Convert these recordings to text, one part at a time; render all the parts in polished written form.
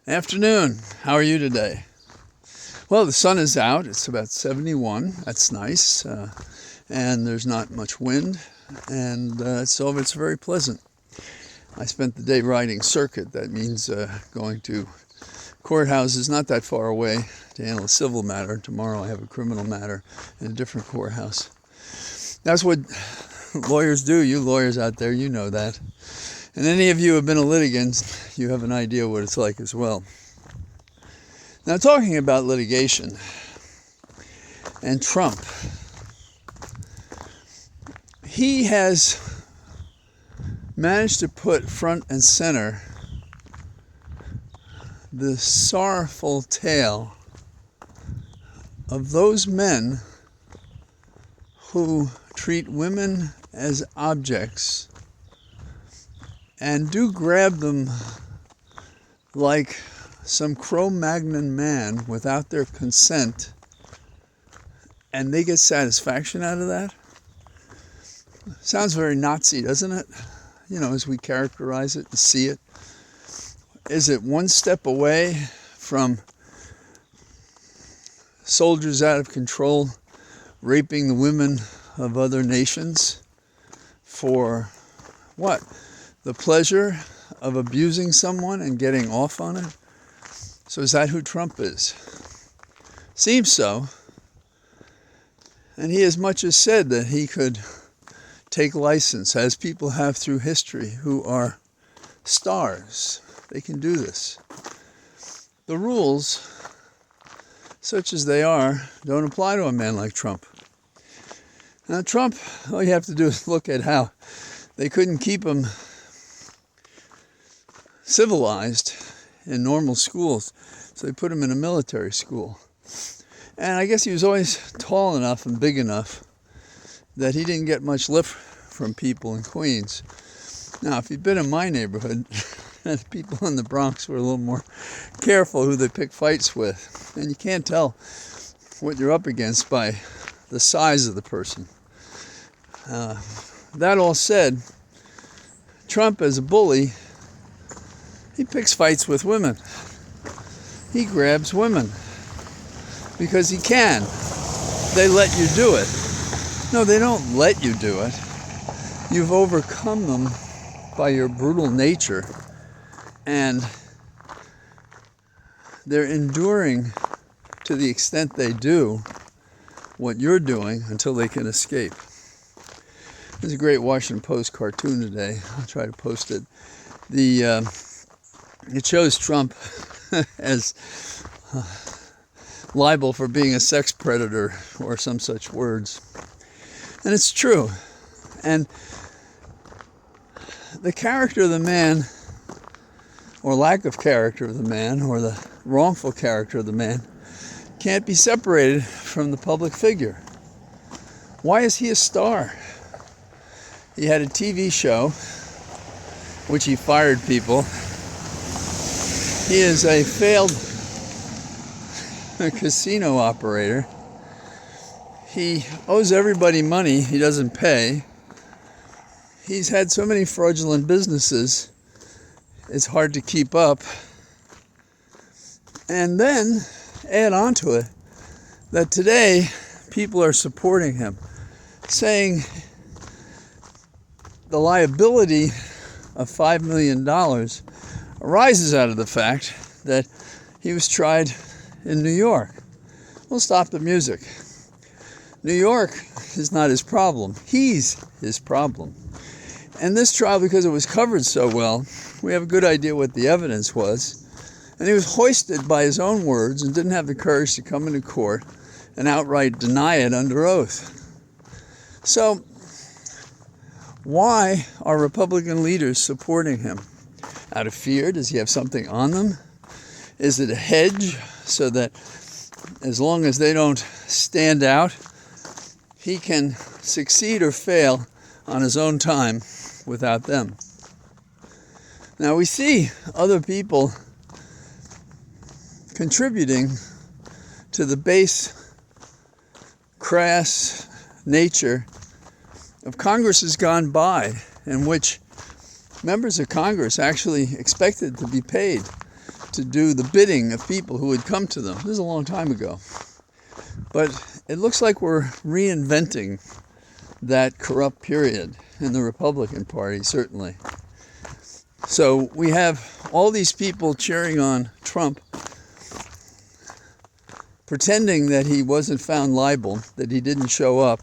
Afternoon. How are you today? Well, the sun is out. It's about 71. That's nice. And there's not much wind. And so it's very pleasant. I spent the day riding circuit. That means going to courthouses not that far away to handle a civil matter. Tomorrow I have a criminal matter in a different courthouse. That's what lawyers do. You lawyers out there, you know that. And any of you who have been a litigant, you have an idea what it's like as well. Now, talking about litigation and Trump, he has managed to put front and center the sorrowful tale of those men who treat women as objects and do grab them like some Cro-Magnon man without their consent, and they get satisfaction out of that. Sounds very Nazi, doesn't it? You know, as we characterize it and see it. Is it one step away from soldiers out of control raping the women of other nations for what? The pleasure of abusing someone and getting off on it? So is that who Trump is? Seems so. And he as much as said that he could take license, as people have through history who are stars. They can do this. The rules, such as they are, don't apply to a man like Trump. Now Trump, all you have to do is look at how they couldn't keep him civilized in normal schools, so they put him in a military school. And I guess he was always tall enough and big enough that he didn't get much lift from people in Queens. Now, if you'd been in my neighborhood, the people in the Bronx were a little more careful who they pick fights with. And you can't tell what you're up against by the size of the person. That all said, Trump as a bully, he picks fights with women. He grabs women because he can. They let you do it. No, they don't let you do it. You've overcome them by your brutal nature, and they're enduring to the extent they do what you're doing until they can escape. There's a great Washington Post cartoon today. I'll try to post it. It shows Trump as liable for being a sex predator or some such words. And it's true. And the character of the man, or lack of character of the man, or the wrongful character of the man, can't be separated from the public figure. Why is he a star? He had a TV show, which he fired people. He is a failed casino operator. He owes everybody money he doesn't pay. He's had so many fraudulent businesses, it's hard to keep up. And then add on to it that today people are supporting him, saying the liability of $5 million arises out of the fact that he was tried in New York. We'll stop the music. New York is not his problem. He's his problem. And this trial, because it was covered so well, we have a good idea what the evidence was. And he was hoisted by his own words and didn't have the courage to come into court and outright deny it under oath. So, why are Republican leaders supporting him? Out of fear? Does he have something on them? Is it a hedge so that as long as they don't stand out, he can succeed or fail on his own time without them? Now we see other people contributing to the base, crass nature of Congresses gone by, in which members of Congress actually expected to be paid to do the bidding of people who would come to them. This is a long time ago. But it looks like we're reinventing that corrupt period in the Republican Party, certainly. So we have all these people cheering on Trump, pretending that he wasn't found liable, that he didn't show up,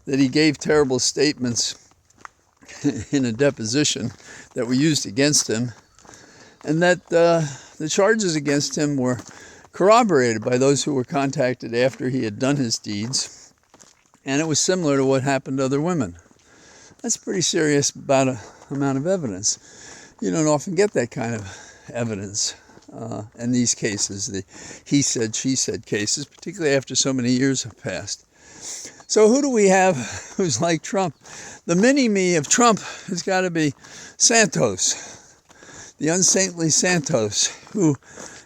that he gave terrible statements in a deposition that were used against him, and that the charges against him were corroborated by those who were contacted after he had done his deeds, and it was similar to what happened to other women. That's pretty serious amount of evidence. You don't often get that kind of evidence in these cases, the he said, she said cases, particularly after so many years have passed. So who do we have who's like Trump? The mini-me of Trump has got to be Santos, the unsaintly Santos, who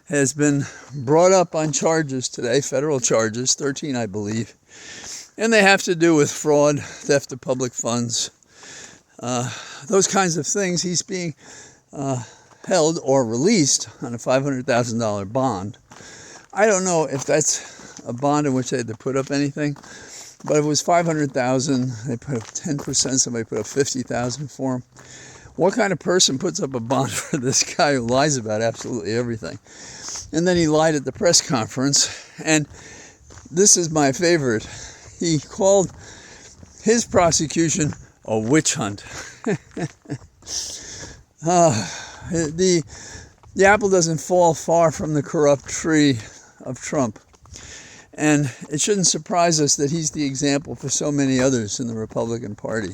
has been brought up on charges today, federal charges, 13 I believe, and they have to do with fraud, theft of public funds, those kinds of things. He's being held or released on a $500,000 bond. I don't know if that's a bond in which they had to put up anything, but if it was $500,000, they put up 10%, somebody put up $50,000 for him. What kind of person puts up a bond for this guy who lies about absolutely everything? And then he lied at the press conference, and this is my favorite. He called his prosecution a witch hunt. The apple doesn't fall far from the corrupt tree of Trump. And it shouldn't surprise us that he's the example for so many others in the Republican Party.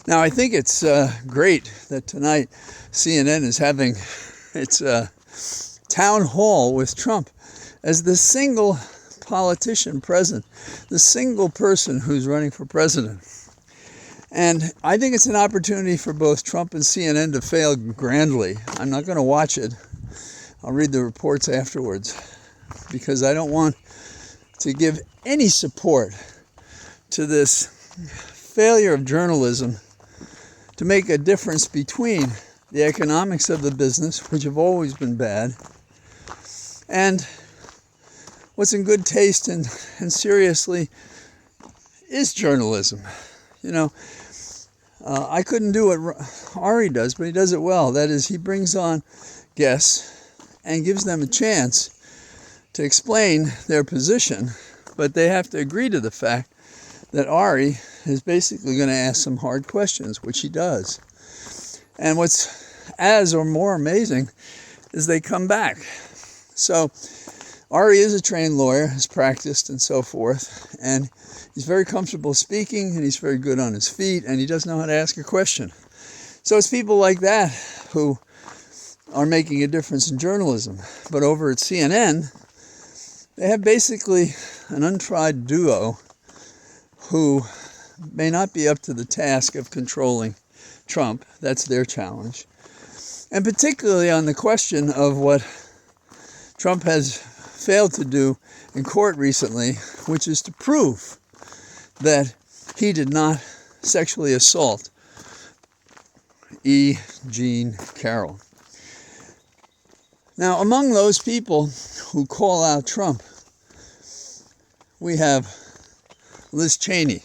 Now, I think it's great that tonight CNN is having its town hall with Trump as the single politician present, the single person who's running for president. And I think it's an opportunity for both Trump and CNN to fail grandly. I'm not going to watch it. I'll read the reports afterwards, because I don't want to give any support to this failure of journalism to make a difference between the economics of the business, which have always been bad, and what's in good taste and seriously is journalism. You know, I couldn't do what Ari does, but he does it well. That is, he brings on guests and gives them a chance to explain their position, but they have to agree to the fact that Ari is basically going to ask some hard questions, which he does. And what's as or more amazing is they come back. So Ari is a trained lawyer, has practiced and so forth, and he's very comfortable speaking, and he's very good on his feet, and he does know how to ask a question. So it's people like that who are making a difference in journalism. But over at CNN, they have basically an untried duo who may not be up to the task of controlling Trump. That's their challenge. And particularly on the question of what Trump has failed to do in court recently, which is to prove that he did not sexually assault E. Jean Carroll. Now, among those people who call out Trump, we have Liz Cheney.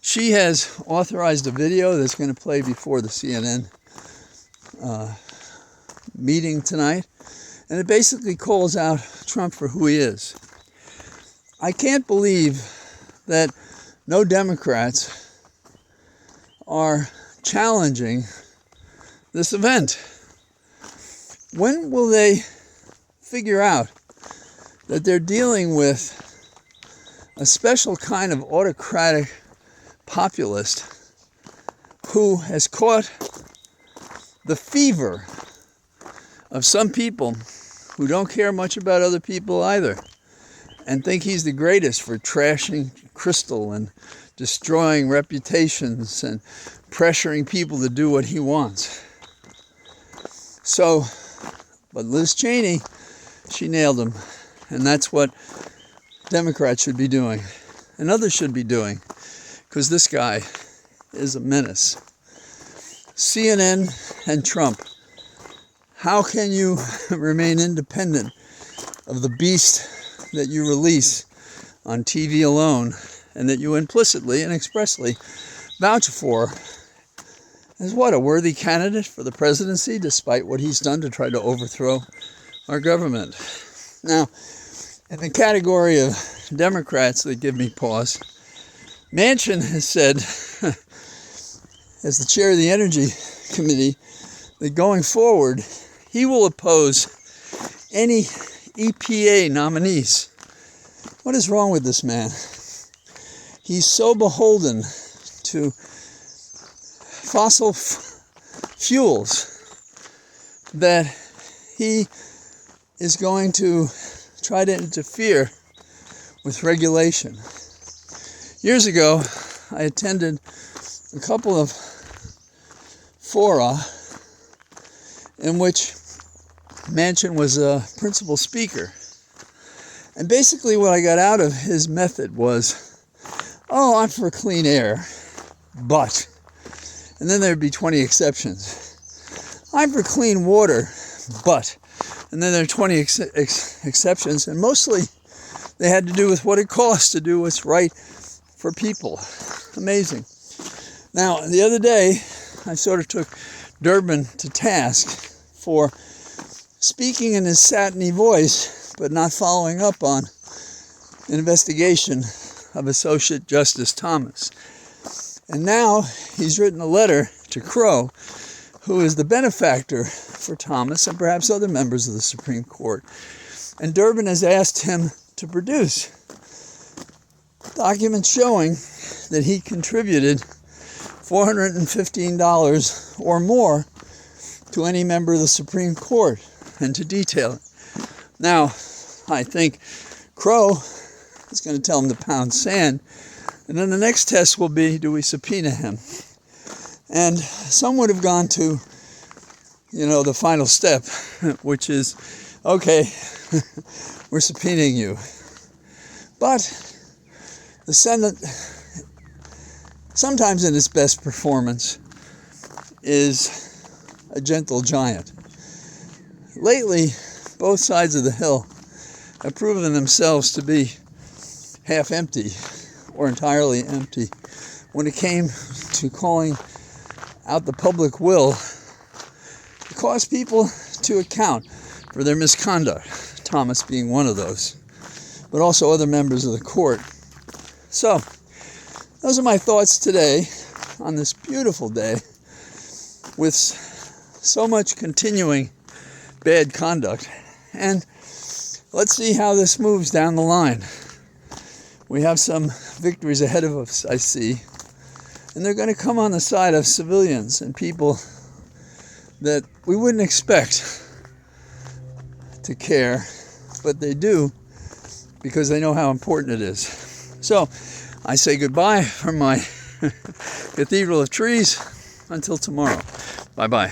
She has authorized a video that's going to play before the CNN meeting tonight, and it basically calls out Trump for who he is. I can't believe that no Democrats are challenging this event. When will they figure out that they're dealing with a special kind of autocratic populist who has caught the fever of some people who don't care much about other people either, and think he's the greatest for trashing Crystal and destroying reputations and pressuring people to do what he wants. So, but Liz Cheney, she nailed him, and that's what Democrats should be doing, and others should be doing, because this guy is a menace. CNN and Trump How can you remain independent of the beast that you release on TV alone and that you implicitly and expressly vouch for as what, a worthy candidate for the presidency despite what he's done to try to overthrow our government? Now, in the category of Democrats that give me pause, Manchin has said, as the chair of the Energy Committee, that going forward, he will oppose any EPA nominees. What is wrong with this man? He's so beholden to fossil fuels that he is going to try to interfere with regulation. Years ago, I attended a couple of fora in which Manchin was a principal speaker. And basically what I got out of his method was, oh, I'm for clean air, but, and then there'd be 20 exceptions. I'm for clean water, but, and then there are 20 exceptions, and mostly they had to do with what it costs to do what's right for people. Amazing. Now, the other day, I sort of took Durbin to task for speaking in his satiny voice, but not following up on an investigation of Associate Justice Thomas. And now he's written a letter to Crow, who is the benefactor for Thomas and perhaps other members of the Supreme Court. And Durbin has asked him to produce documents showing that he contributed $415 or more to any member of the Supreme Court, and to detail it. Now, I think Crow is going to tell him to pound sand, and then the next test will be, do we subpoena him? And some would have gone to, the final step, which is, okay, we're subpoenaing you. But the Senate, sometimes in its best performance, is a gentle giant. Lately, both sides of the hill have proven themselves to be half empty or entirely empty when it came to calling out the public will to cause people to account for their misconduct, Thomas being one of those, but also other members of the court. So, those are my thoughts today on this beautiful day with so much continuing bad conduct. And let's see how this moves down the line. We have some victories ahead of us, I see. And they're going to come on the side of civilians and people that we wouldn't expect to care, but they do because they know how important it is. So I say goodbye from my Cathedral of Trees until tomorrow. Bye-bye.